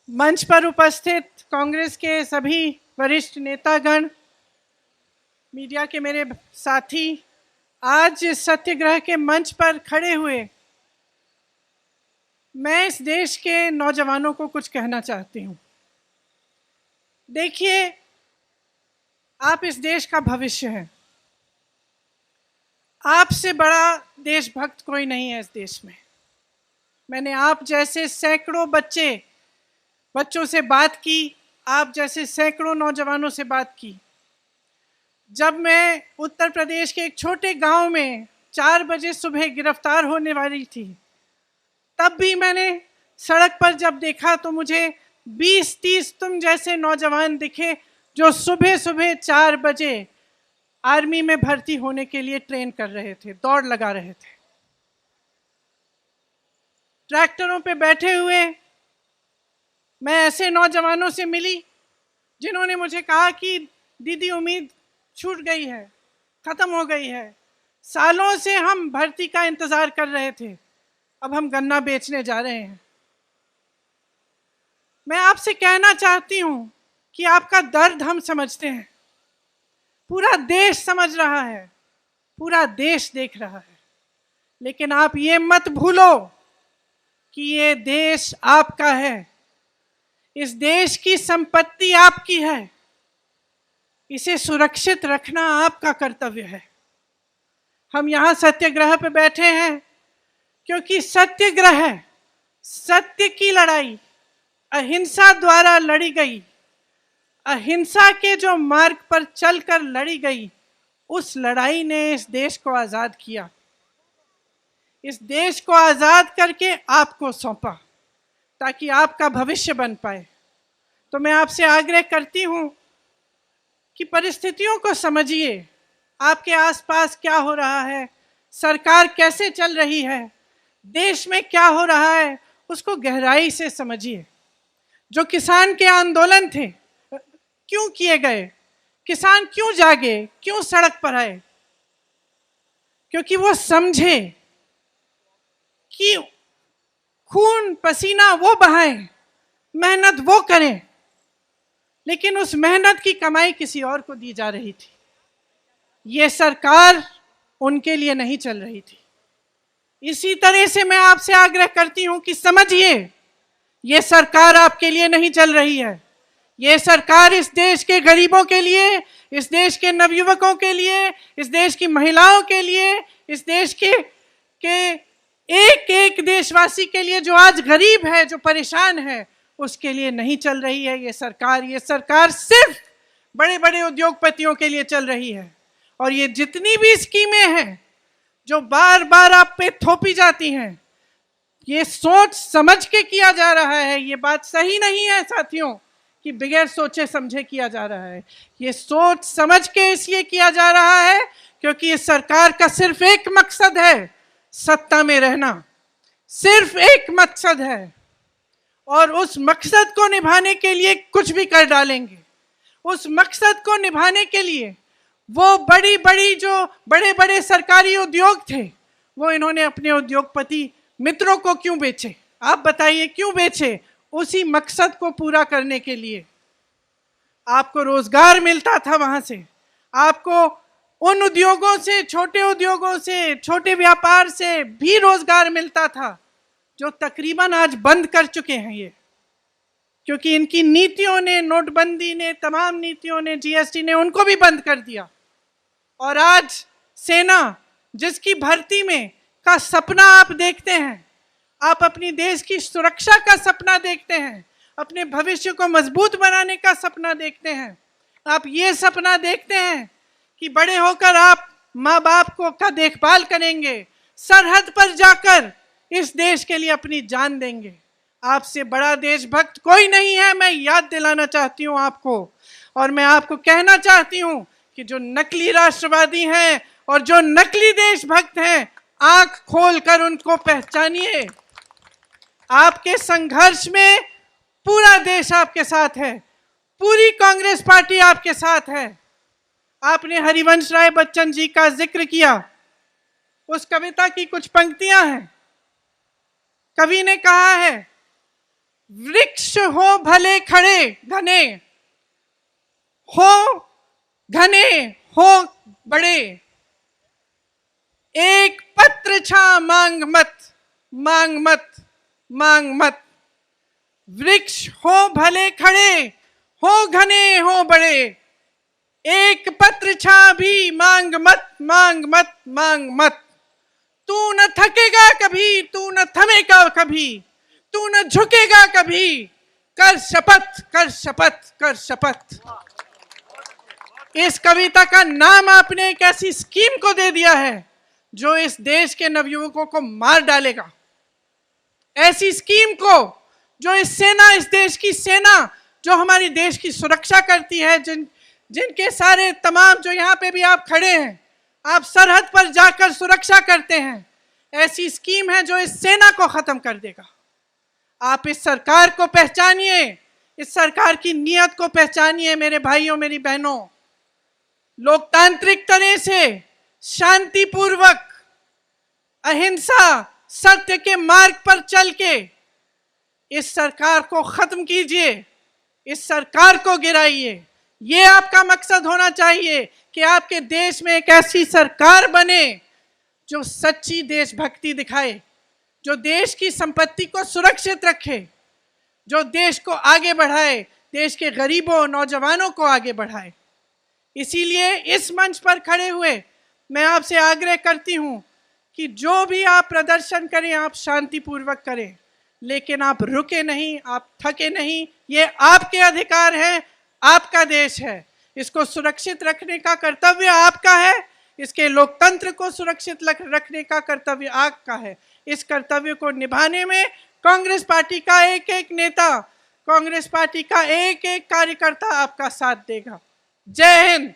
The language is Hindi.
मंच पर उपस्थित कांग्रेस के सभी वरिष्ठ नेतागण, मीडिया के मेरे साथी, आज इस सत्याग्रह के मंच पर खड़े हुए मैं इस देश के नौजवानों को कुछ कहना चाहती हूँ। देखिए, आप इस देश का भविष्य हैं। आपसे बड़ा देशभक्त कोई नहीं है इस देश में। मैंने आप जैसे सैकड़ों बच्चों से बात की, आप जैसे सैकड़ों नौजवानों से बात की। जब मैं उत्तर प्रदेश के एक छोटे गांव में 4 बजे सुबह गिरफ्तार होने वाली थी, तब भी मैंने सड़क पर जब देखा तो मुझे 20-30 तुम जैसे नौजवान दिखे जो सुबह सुबह 4 बजे आर्मी में भर्ती होने के लिए ट्रेन कर रहे थे, दौड़ लगा रहे थे। ट्रैक्टरों पे बैठे हुए मैं ऐसे नौजवानों से मिली जिन्होंने मुझे कहा कि दीदी, उम्मीद छूट गई है, खत्म हो गई है। सालों से हम भर्ती का इंतजार कर रहे थे, अब हम गन्ना बेचने जा रहे हैं। मैं आपसे कहना चाहती हूं कि आपका दर्द हम समझते हैं, पूरा देश समझ रहा है, पूरा देश देख रहा है। लेकिन आप ये मत भूलो कि ये देश आपका है, इस देश की संपत्ति आपकी है, इसे सुरक्षित रखना आपका कर्तव्य है। हम यहाँ सत्याग्रह पे बैठे हैं क्योंकि सत्याग्रह, सत्य की लड़ाई अहिंसा द्वारा लड़ी गई, अहिंसा के जो मार्ग पर चलकर लड़ी गई, उस लड़ाई ने इस देश को आजाद किया। इस देश को आजाद करके आपको सौंपा ताकि आपका भविष्य बन पाए। तो मैं आपसे आग्रह करती हूं कि परिस्थितियों को समझिए, आपके आसपास क्या हो रहा है, सरकार कैसे चल रही है, देश में क्या हो रहा है, उसको गहराई से समझिए। जो किसान के आंदोलन थे, क्यों किए गए? किसान क्यों जागे, क्यों सड़क पर आए? क्योंकि वो समझे कि खून पसीना वो बहाएं, मेहनत वो करें, लेकिन उस मेहनत की कमाई किसी और को दी जा रही थी। ये सरकार उनके लिए नहीं चल रही थी। इसी तरह से मैं आपसे आग्रह करती हूं कि समझिए, ये सरकार आपके लिए नहीं चल रही है। ये सरकार इस देश के गरीबों के लिए, इस देश के नवयुवकों के लिए, इस देश की महिलाओं के लिए, इस देश के एक एक देशवासी के लिए जो आज गरीब है, जो परेशान है, उसके लिए नहीं चल रही है ये सरकार सिर्फ बड़े बड़े उद्योगपतियों के लिए चल रही है। और ये जितनी भी स्कीमें हैं जो बार बार आप पे थोपी जाती हैं, ये सोच समझ के किया जा रहा है। ये बात सही नहीं है साथियों कि बगैर सोचे समझे किया जा रहा है। ये सोच समझ के इसलिए किया जा रहा है क्योंकि इस सरकार का सिर्फ एक मकसद है, सत्ता में रहना। सिर्फ एक मकसद है, और उस मकसद को निभाने के लिए कुछ भी कर डालेंगे। उस मकसद को निभाने के लिए वो बड़े बड़े सरकारी उद्योग थे, वो इन्होंने अपने उद्योगपति मित्रों को क्यों बेचे? आप बताइए, क्यों बेचे? उसी मकसद को पूरा करने के लिए। आपको रोजगार मिलता था वहां से, आपको उन उद्योगों से, छोटे उद्योगों से, छोटे व्यापार से भी रोजगार मिलता था जो तकरीबन आज बंद कर चुके हैं ये, क्योंकि इनकी नीतियों ने, नोटबंदी ने, तमाम नीतियों ने, जीएसटी ने उनको भी बंद कर दिया। और आज सेना, जिसकी भर्ती में का सपना आप देखते हैं, आप अपनी देश की सुरक्षा का सपना देखते हैं, अपने भविष्य को मजबूत बनाने का सपना देखते हैं, आप ये सपना देखते हैं कि बड़े होकर आप माँ बाप को का देखभाल करेंगे, सरहद पर जाकर इस देश के लिए अपनी जान देंगे। आपसे बड़ा देशभक्त कोई नहीं है, मैं याद दिलाना चाहती हूँ आपको। और मैं आपको कहना चाहती हूँ कि जो नकली राष्ट्रवादी हैं और जो नकली देशभक्त हैं, आंख खोलकर उनको पहचानिए। आपके संघर्ष में पूरा देश आपके साथ है, पूरी कांग्रेस पार्टी आपके साथ है। आपने हरिवंश राय बच्चन जी का जिक्र किया, उस कविता की कुछ पंक्तियां हैं। कवि ने कहा है, वृक्ष हो भले खड़े घने, हो घने हो बड़े, एक पत्र छा मांग मत, मांग मत, मांग मत। वृक्ष हो भले खड़े, हो घने हो बड़े, एक पत्र छा भी मांग मत, मांग मत, मांग मत। तू न थकेगा कभी, तू न थमेगा कभी, तू न झुकेगा कभी, कर शपथ, कर शपथ, कर शपथ। इस कविता का नाम आपने एक ऐसी स्कीम को दे दिया है जो इस देश के नवयुवकों को मार डालेगा। ऐसी स्कीम को जो इस देश की सेना जो हमारी देश की सुरक्षा करती है, जिनके सारे तमाम जो यहाँ पे भी आप खड़े हैं, आप सरहद पर जाकर सुरक्षा करते हैं, ऐसी स्कीम है जो इस सेना को खत्म कर देगा। आप इस सरकार को पहचानिए, इस सरकार की नीयत को पहचानिए मेरे भाइयों मेरी बहनों। लोकतांत्रिक तरह से शांतिपूर्वक अहिंसा सत्य के मार्ग पर चल के इस सरकार को खत्म कीजिए, इस सरकार को गिराइए। ये आपका मकसद होना चाहिए कि आपके देश में एक ऐसी सरकार बने जो सच्ची देशभक्ति दिखाए, जो देश की संपत्ति को सुरक्षित रखे, जो देश को आगे बढ़ाए, देश के गरीबों नौजवानों को आगे बढ़ाए। इसीलिए इस मंच पर खड़े हुए मैं आपसे आग्रह करती हूं कि जो भी आप प्रदर्शन करें आप शांतिपूर्वक करें, लेकिन आप रुके नहीं, आप थके नहीं। ये आपके अधिकार है, आपका देश है, इसको सुरक्षित रखने का कर्तव्य आपका है, इसके लोकतंत्र को सुरक्षित रखने का कर्तव्य आपका है। इस कर्तव्य को निभाने में कांग्रेस पार्टी का एक एक नेता, कांग्रेस पार्टी का एक एक कार्यकर्ता आपका साथ देगा। जय हिंद।